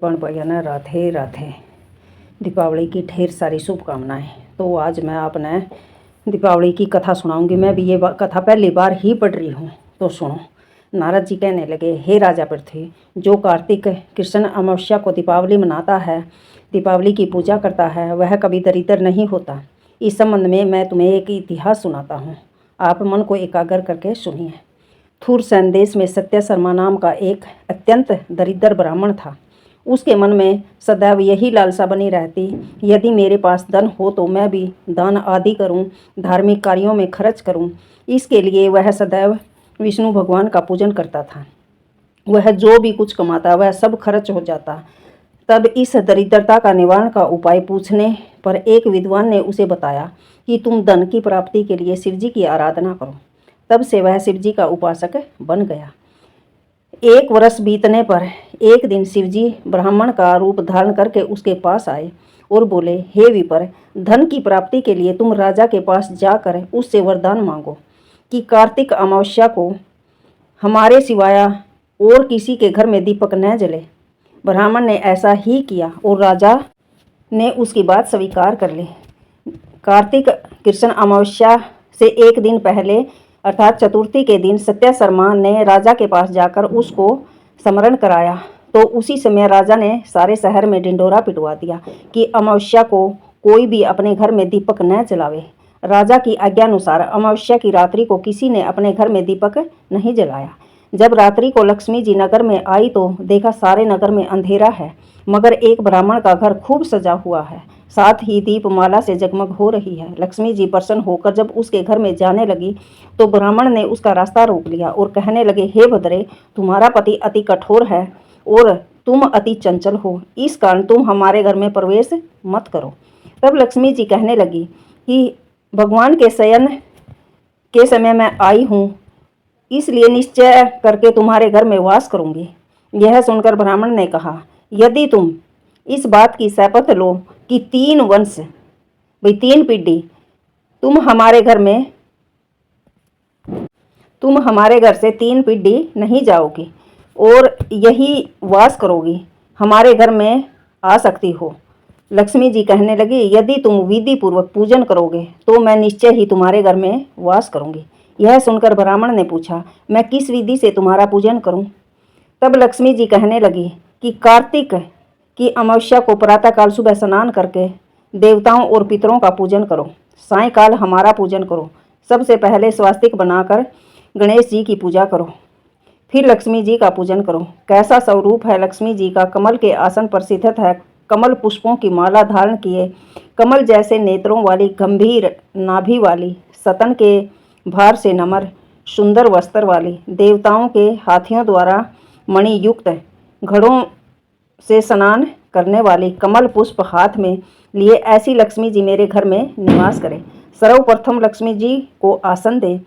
पण भैया ना राधे राधे। दीपावली की ढेर सारी शुभकामनाएं। तो आज मैं आपने दीपावली की कथा सुनाऊंगी। मैं भी ये कथा पहली बार ही पढ़ रही हूँ, तो सुनो। नारद जी कहने लगे, हे राजा पृथ्वी, जो कार्तिक कृष्ण अमावस्या को दीपावली मनाता है, दीपावली की पूजा करता है, वह कभी दरिद्र नहीं होता। इस संबंध में मैं तुम्हें एक इतिहास सुनाता हूँ, आप मन को एकाग्र करके सुनिए। थूरसेन देश में सत्य शर्मा नाम का एक अत्यंत दरिद्र ब्राह्मण था। उसके मन में सदैव यही लालसा बनी रहती, यदि मेरे पास धन हो तो मैं भी दान आदि करूं, धार्मिक कार्यों में खर्च करूं। इसके लिए वह सदैव विष्णु भगवान का पूजन करता था। वह जो भी कुछ कमाता वह सब खर्च हो जाता। तब इस दरिद्रता का निवारण का उपाय पूछने पर एक विद्वान ने उसे बताया कि तुम धन की प्राप्ति के लिए शिवजी की आराधना करो। तब से वह शिवजी का उपासक बन गया। एक वर्ष बीतने पर एक दिन शिवजी ब्राह्मण का रूप धारण करके उसके पास आए और बोले, हे विपर, धन की प्राप्ति के लिए तुम राजा के पास जाकर उससे वरदान मांगो कि कार्तिक अमावस्या को हमारे सिवाय और किसी के घर में दीपक न जले। ब्राह्मण ने ऐसा ही किया और राजा ने उसकी बात स्वीकार कर ली। कार्तिक कृष्ण अमावस्या से एक दिन पहले अर्थात चतुर्थी के दिन सत्य शर्मा ने राजा के पास जाकर उसको स्मरण कराया, तो उसी समय राजा ने सारे शहर में ढिंढोरा पिटवा दिया कि अमावस्या को कोई भी अपने घर में दीपक न जलावे। राजा की आज्ञानुसार अमावस्या की रात्रि को किसी ने अपने घर में दीपक नहीं जलाया। जब रात्रि को लक्ष्मी जी नगर में आई तो देखा सारे नगर में अंधेरा है, मगर एक ब्राह्मण का घर खूब सजा हुआ है, साथ ही दीपमाला से जगमग हो रही है। लक्ष्मी जी प्रसन्न होकर जब उसके घर में जाने लगी तो ब्राह्मण ने उसका रास्ता रोक लिया और कहने लगे, हे भद्रे, तुम्हारा पति अति कठोर है और तुम अति चंचल हो, इस कारण तुम हमारे घर में प्रवेश मत करो। तब लक्ष्मी जी कहने लगी कि भगवान के शयन के समय मैं आई हूँ, इसलिए निश्चय करके तुम्हारे घर में वास करूंगी। यह सुनकर ब्राह्मण ने कहा, यदि तुम इस बात की शपथ लो कि 3 वंश, भाई 3 पीढ़ी तुम हमारे घर से 3 पीढ़ी नहीं जाओगी और यही वास करोगी, हमारे घर में आ सकती हो। लक्ष्मी जी कहने लगी, यदि तुम विधि पूर्वक पूजन करोगे तो मैं निश्चय ही तुम्हारे घर में वास करूंगी। यह सुनकर ब्राह्मण ने पूछा, मैं किस विधि से तुम्हारा पूजन करूं? तब लक्ष्मी जी कहने लगी कि कार्तिक की अमावस्या को प्रातःकाल सुबह स्नान करके देवताओं और पितरों का पूजन करो, सायंकाल हमारा पूजन करो। सबसे पहले स्वास्तिक बनाकर गणेश जी की पूजा करो, फिर लक्ष्मी जी का पूजन करो। कैसा स्वरूप है लक्ष्मी जी का! कमल के आसन पर स्थित है, कमल पुष्पों की माला धारण किए, कमल जैसे नेत्रों वाली, गंभीर नाभि वाली, स्तन के भार से नमर, सुंदर वस्त्र वाली, देवताओं के हाथियों द्वारा मणि युक्त घड़ों से स्नान करने वाली, कमल पुष्प हाथ में लिए ऐसी लक्ष्मी जी मेरे घर में निवास करें। सर्वप्रथम लक्ष्मी जी को आसन दें,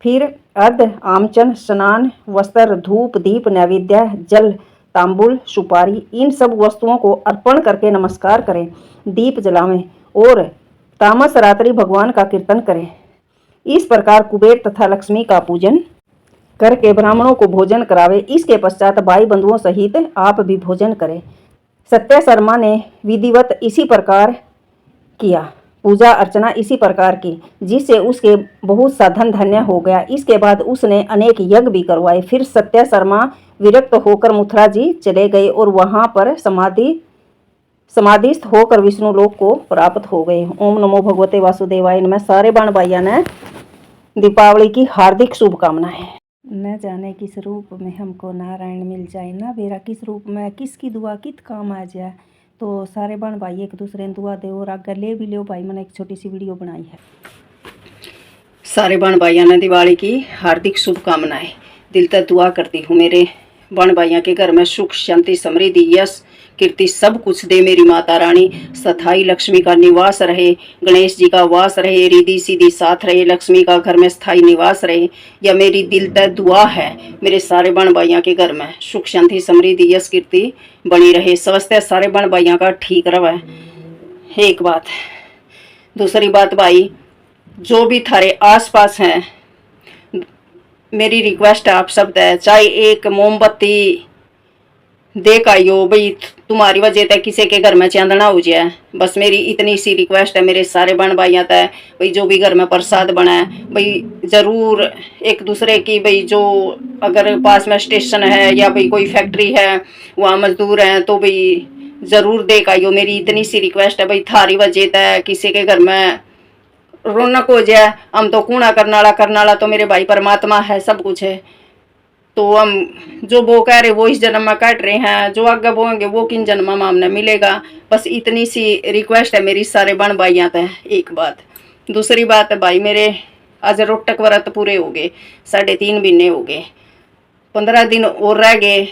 फिर अर्ध आमचन, स्नान, वस्त्र, धूप, दीप, नैवेद्य, जल, तांबुल, सुपारी, इन सब वस्तुओं को अर्पण करके नमस्कार करें, दीप जलावें और तामस रात्रि भगवान का कीर्तन करें। इस प्रकार कुबेर तथा लक्ष्मी का पूजन करके ब्राह्मणों को भोजन करावे। इसके पश्चात भाई बंधुओं सहित आप भी भोजन करें। सत्य शर्मा ने विधिवत इसी प्रकार किया, पूजा अर्चना इसी प्रकार की, जिससे उसके बहुत सा धन धन्य हो गया। इसके बाद उसने अनेक यज्ञ भी करवाए। फिर सत्य शर्मा विरक्त होकर मथुरा जी चले गए और वहां पर समाधिस्थ होकर विष्णु लोक को प्राप्त हो गए। ओम नमो भगवते वासुदेवाय नमः। सारे बाण भाइयों ने दीपावली की हार्दिक शुभकामनाएं। न जाने किस रूप में हमको नारायण मिल जाए, ना बेरा किस रूप में किसकी दुआ कित काम आ जाए। तो सारे बहन भाई एक दूसरे ने दुआ दे और आगे ले भी लो भाई। मैंने एक छोटी सी वीडियो बनाई है। सारे बहन भाइयों ने दिवाली की हार्दिक शुभकामनाएं। दिल तक दुआ करती हूँ मेरे बहन भाइयों के घर में सुख शांति समृद्धि यश कीर्ति सब कुछ दे मेरी माता रानी। स्थाई लक्ष्मी का निवास रहे, गणेश जी का वास रहे, रिद्धि सीधी साथ रहे, लक्ष्मी का घर में स्थाई निवास रहे। यह मेरी दिल तक दुआ है। मेरे सारे बहन भाइयों के घर में सुख शांति समृद्धि यश कीर्ति बनी रहे। स्वास्थ्य सारे बहन भाइयों का ठीक रहे। एक बात। दूसरी बात भाई, जो भी थारे आस पास हैं, मेरी रिक्वेस्ट आप सब है, चाहे एक मोमबत्ती देख आइयो भाई, तुम्हारी वजह से किसी के घर में चांदना हो जाए। बस मेरी इतनी सी रिक्वेस्ट है मेरे सारे बहन भाइयों तक, भाई जो भी घर में प्रसाद बना है भाई जरूर एक दूसरे की, भाई जो अगर पास में स्टेशन है या भाई कोई फैक्ट्री है वहाँ मजदूर हैं तो भाई जरूर देख आइयो। मेरी इतनी सी रिक्वेस्ट है भाई, थारी वजह तक किसी के घर में रौनक हो जाए। हम तो कूड़ा करने वाला तो मेरे भाई परमात्मा है, सब कुछ है। तो हम जो वो कह रहे वो इस जन्म में काट रहे हैं, जो आगे बोएंगे वो किन जन्म में हमने मिलेगा। बस इतनी सी रिक्वेस्ट है मेरी सारे बहन भाइयों से। एक बात, दूसरी बात है भाई, मेरे आज रोटक व्रत पूरे हो गए, 3.5 महीने हो गए, 15 दिन और रह गए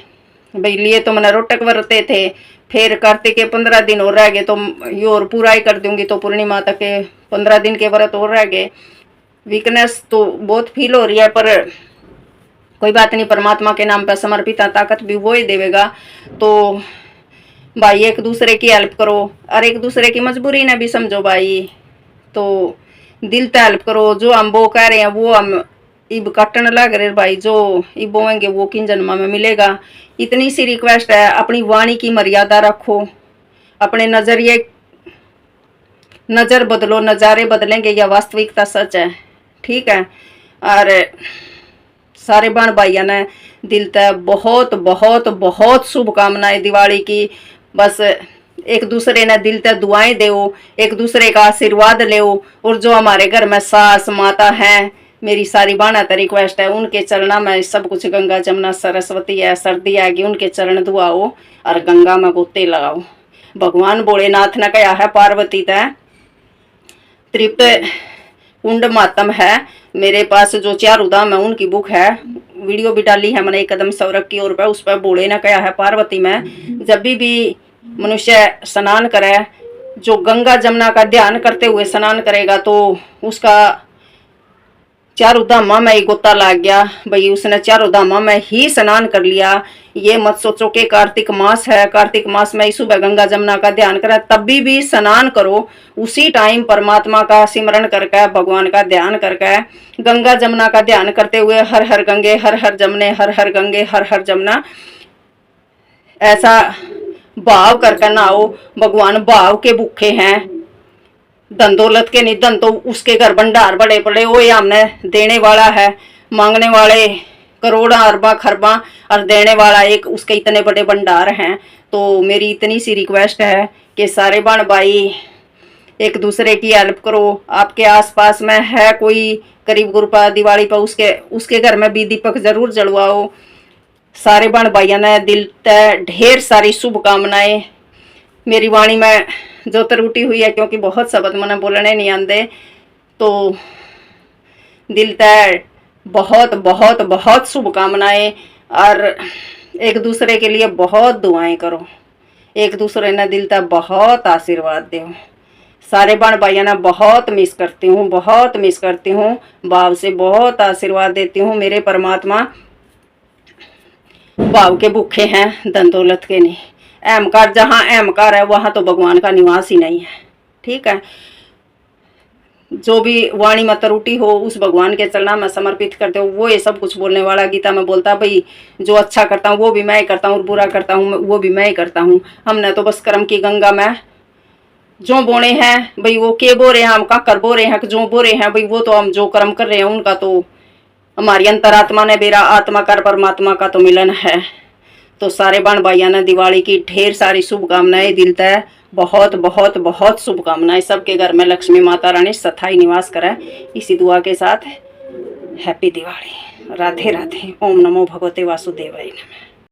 भाई। लिए तो मैंने रोटक व्रते थे, फिर कार्तिक के 15 दिन और रह गए, तो ये और पूरा ही कर दूंगी तो पूर्णिमा तक के 15 दिन के व्रत और रह गए। वीकनेस तो बहुत फील हो रही है, पर कोई बात नहीं, परमात्मा के नाम पर समर्पित ताकत भी वो ही देवेगा। तो भाई एक दूसरे की हेल्प करो और एक दूसरे की मजबूरी ने भी समझो भाई। तो दिल से हेल्प करो, जो हम वो कह रहे हैं वो हम इब कटन लग रहे भाई, जो इब बोएंगे वो किन जन्म में मिलेगा। इतनी सी रिक्वेस्ट है, अपनी वाणी की मर्यादा रखो, अपने नजरिए नजर बदलो, नज़ारे बदलेंगे, या वास्तविकता सच है, ठीक है। और सारे बहन भाइयों ने दिल से बहुत बहुत बहुत शुभकामनाएं दिवाली की। बस एक दूसरे ने दिल से दुआएं दो, एक दूसरे का आशीर्वाद लो। और जो हमारे घर में सास माता हैं, मेरी सारी बहना तो रिक्वेस्ट है, उनके चरणों में सब कुछ, गंगा जमुना सरस्वती है, सर्दी आएगी, उनके चरण दुआओ और गंगा में गोते लगाओ। भगवान भोलेनाथ ने कहा है पार्वती तय तृप्त कुंड मातम है। मेरे पास जो 4 धाम है उनकी बुक है, वीडियो भी डाली है मैंने, एक कदम सौरभ की ओर पे, उस पर भोले ने कहा है पार्वती में जब भी मनुष्य स्नान करे, जो गंगा जमुना का ध्यान करते हुए स्नान करेगा तो उसका 4 धामा में ही गोता लग गया भाई, उसने 4 धामा में ही स्नान कर लिया। ये मत सोचो कि कार्तिक मास है, कार्तिक मास में ही सुबह गंगा जमुना का ध्यान करा, तभी भी स्नान करो। उसी टाइम परमात्मा का सिमरण करके, भगवान का ध्यान करके, गंगा जमुना का ध्यान करते हुए हर हर गंगे हर हर जमुने, हर हर गंगे हर हर जमुना, ऐसा भाव करके नहाओ। भगवान भाव के भूखे हैं, धन दौलत के नहीं। धन तो उसके घर भंडार बड़े पड़े, वो हमने देने वाला है, मांगने वाले करोड़ा अरबा खरबा और देने वाला एक, उसके इतने बड़े भंडार हैं। तो मेरी इतनी सी रिक्वेस्ट है कि सारे बहन भाई एक दूसरे की हेल्प करो। आपके आसपास में है कोई गरीब गुरबा, दिवाली पर उसके घर में भी दीपक जरूर जलवाओ। सारे बहन भाइयों ने दिल से ढेर सारी शुभकामनाएं। मेरी वाणी में जो त्रुटि हुई है, क्योंकि बहुत शब्द मैंने बोलने नहीं आते, तो दिल से बहुत बहुत बहुत शुभकामनाएं। और एक दूसरे के लिए बहुत दुआएं करो, एक दूसरे ने दिल से बहुत आशीर्वाद दो। सारे बहन भाइयों ने बहुत मिस करती हूँ, बहुत मिस करती हूँ, भाव से बहुत आशीर्वाद देती हूँ। मेरे परमात्मा भाव के भूखे हैं, धन दौलत के नहीं। अहंकार, जहाँ अहंकार है वहाँ तो भगवान का निवास ही नहीं है, ठीक है। जो भी वाणी में त्रुटि हो उस भगवान के चरणों में समर्पित कर दो। वो ये सब कुछ बोलने वाला, गीता में बोलता भाई जो अच्छा करता हूँ वो भी मैं ही करता हूँ, और बुरा करता हूँ वो भी मैं ही करता हूँ। हमने तो बस कर्म की गंगा में जो बोने हैं भाई, वो के बो रहे हैं, हम का कर बो रहे हैं, जो बो रहे हैं भाई, वो तो हम जो कर्म कर रहे हैं उनका तो हमारी अंतरात्मा ने, मेरा आत्मा कर परमात्मा का तो मिलन है। तो सारे बहन भाइयों ने दिवाली की ढेर सारी शुभकामनाएं, दिल से बहुत बहुत बहुत शुभकामनाएं। सबके घर में लक्ष्मी माता रानी स्थायी निवास करे, इसी दुआ के साथ हैप्पी दिवाली। राधे राधे। ओम नमो भगवते वासुदेवाय नमः।